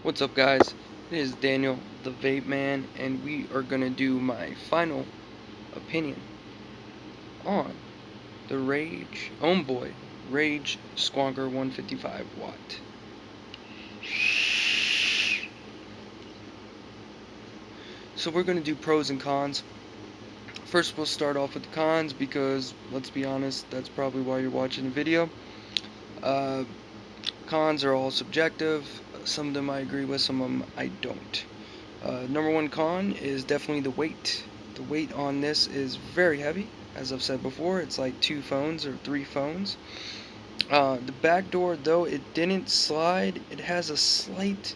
What's up, guys? It is Daniel, the Vape Man, and we are gonna do my final opinion on the Ohmboyoc Rage Squonker 155 watt. So we're gonna do pros and cons. First, we'll start off with the cons because, let's be honest, that's probably why you're watching the video. Cons are all subjective. Some of them I agree with, some of them I don't. Number one con is definitely the weight. The weight on this is very heavy. As I've said before, it's like 2 phones or 3 phones. The back door, though it didn't slide, it has a slight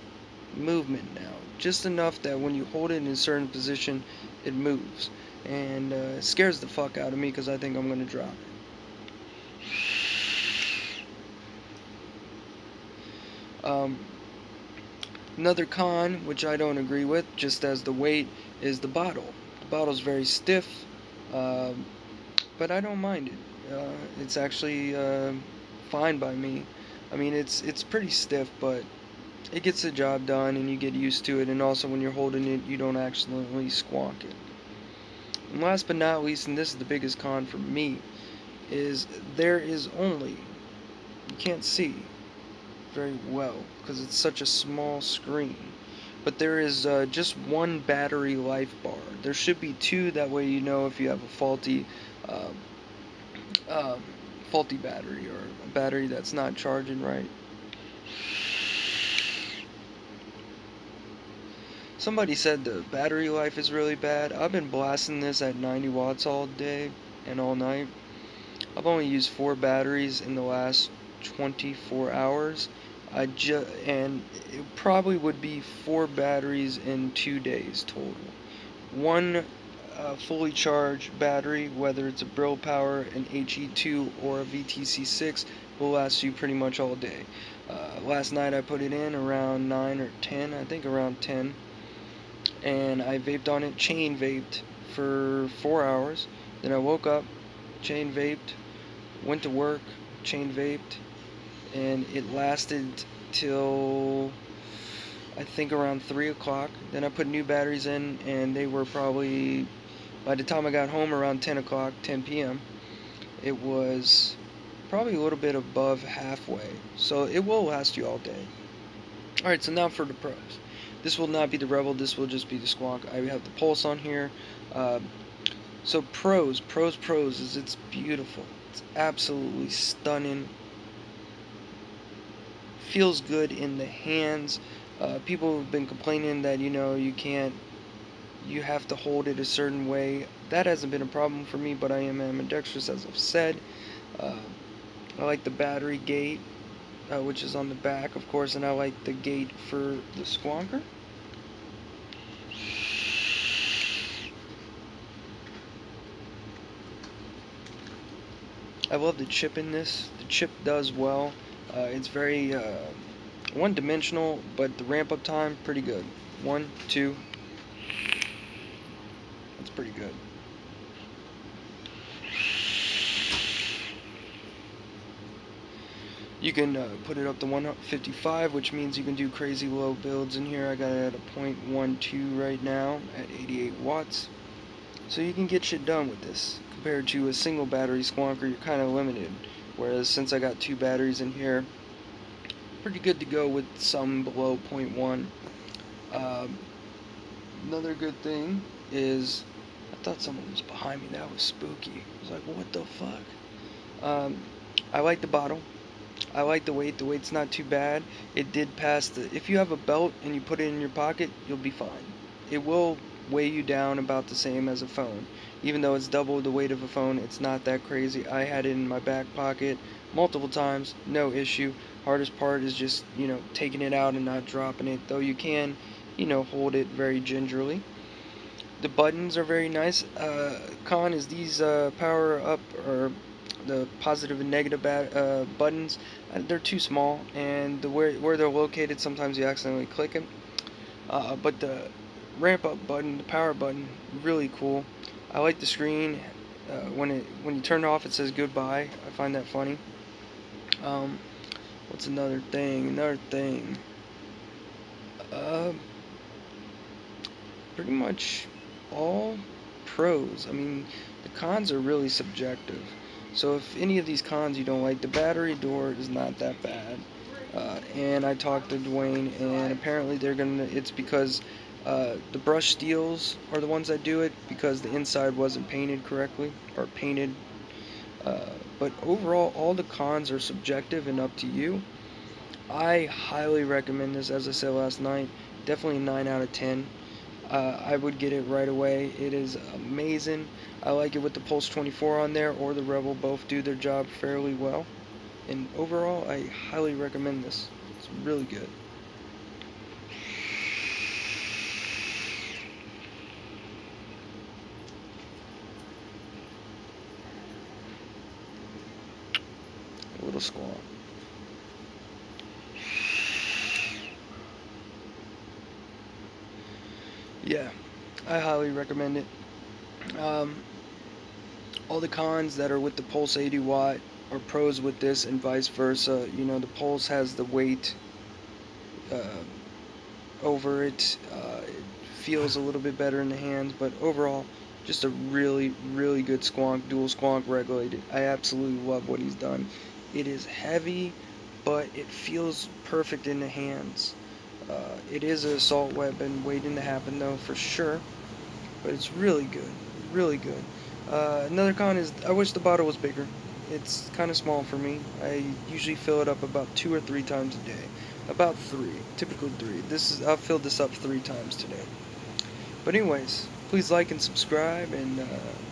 movement now. Just enough that when you hold it in a certain position, it moves. And it scares the fuck out of me because I think I'm going to drop it. Another con, which I don't agree with, just as the weight, is the bottle. The bottle's very stiff, but I don't mind it. It's actually fine by me. I mean, it's pretty stiff, but it gets the job done, and you get used to it. And also, when you're holding it, you don't accidentally squonk it. And last but not least, and this is the biggest con for me, is there is only, you can't see very well because it's such a small screen, but there is just one battery life bar. There should be 2, that way you know if you have a faulty battery or a battery that's not charging right. Somebody said the battery life is really bad. I've been blasting this at 90 watts all day and all night. I've only used 4 batteries in the last 24 hours. And it probably would be 4 batteries in 2 days total. One fully charged battery, whether it's a Brill Power, an HE2, or a VTC6, will last you pretty much all day. Last night I put it in around 9 or 10, I think around 10, and I vaped on it, chain vaped for 4 hours. Then I woke up, chain vaped, went to work, chain vaped, and it lasted till I think around 3 o'clock. Then I put new batteries in, and they were probably, by the time I got home around 10 o'clock, 10 p.m., it was probably a little bit above halfway. So it will last you all day. Alright, so now for the pros. This will not be the Rebel, this will just be the Squonk. I have the Pulse on here. So pros is it's beautiful. It's absolutely stunning. Feels good in the hands. People have been complaining that, you have to hold it a certain way. That hasn't been a problem for me, but I am ambidextrous, as I've said. I like the battery gate, which is on the back, of course, and I like the gate for the Squonker. I love the chip in this. The chip does well. It's very one-dimensional, but the ramp-up time, pretty good. 1, 2. That's pretty good. You can put it up to 155, which means you can do crazy low builds in here. I got it at a 0.12 right now at 88 watts. So you can get shit done with this. Compared to a single battery Squonker, you're kind of limited. Whereas since I got 2 batteries in here, pretty good to go with some below 0.1. Another good thing is, I thought someone was behind me. That was spooky. I was like, what the fuck? I like the bottle. I like the weight. The weight's not too bad. It did pass the... If you have a belt and you put it in your pocket, you'll be fine. It will weigh you down about the same as a phone. Even though it's double the weight of a phone, it's not that crazy. I had it in my back pocket multiple times, no issue. Hardest part is just, taking it out and not dropping it, though you can, hold it very gingerly. The buttons are very nice. Con is these power up, or the positive and negative buttons, they're too small, and where they're located, sometimes you accidentally click them. But the ramp up button, the power button, really cool. I like the screen. When you turn it off, it says goodbye. I find that funny. What's another thing? pretty much all pros. I mean, the cons are really subjective. So if any of these cons you don't like, the battery door is not that bad. And I talked to Dwayne, and apparently it's because the brush steels are the ones that do it, because the inside wasn't painted correctly, or painted. But overall, all the cons are subjective and up to you. I highly recommend this, as I said last night. Definitely 9 out of 10. I would get it right away. It is amazing. I like it with the Pulse 24 on there, or the Rebel. Both do their job fairly well. And overall, I highly recommend this. It's really good. A little squonk. Yeah, I highly recommend it. All the cons that are with the Pulse 80 watt are pros with this, and vice versa. You know, the Pulse has the weight uh, over it. It feels a little bit better in the hands, but overall, just a really, really good squonk, dual squonk regulated. I absolutely love what he's done. It is heavy, but it feels perfect in the hands. It is an assault weapon waiting to happen, though, for sure, but it's really good, really good. Another con is I wish the bottle was bigger. It's kind of small for me. I usually fill it up about 2 or 3 times a day. About 3, typically 3. I've filled this up 3 times today. But anyways, please like and subscribe, and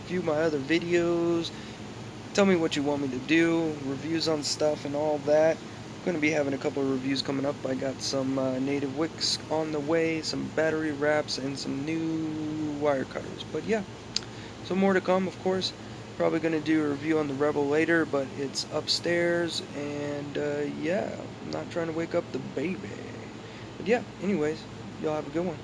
view my other videos. Tell me what you want me to do, reviews on stuff and all that. I'm going to be having a couple of reviews coming up. I got some native wicks on the way, some battery wraps, and some new wire cutters. But yeah, so more to come, of course. Probably going to do a review on the Rebel later, but it's upstairs, and yeah, I'm not trying to wake up the baby. But yeah, anyways, y'all have a good one.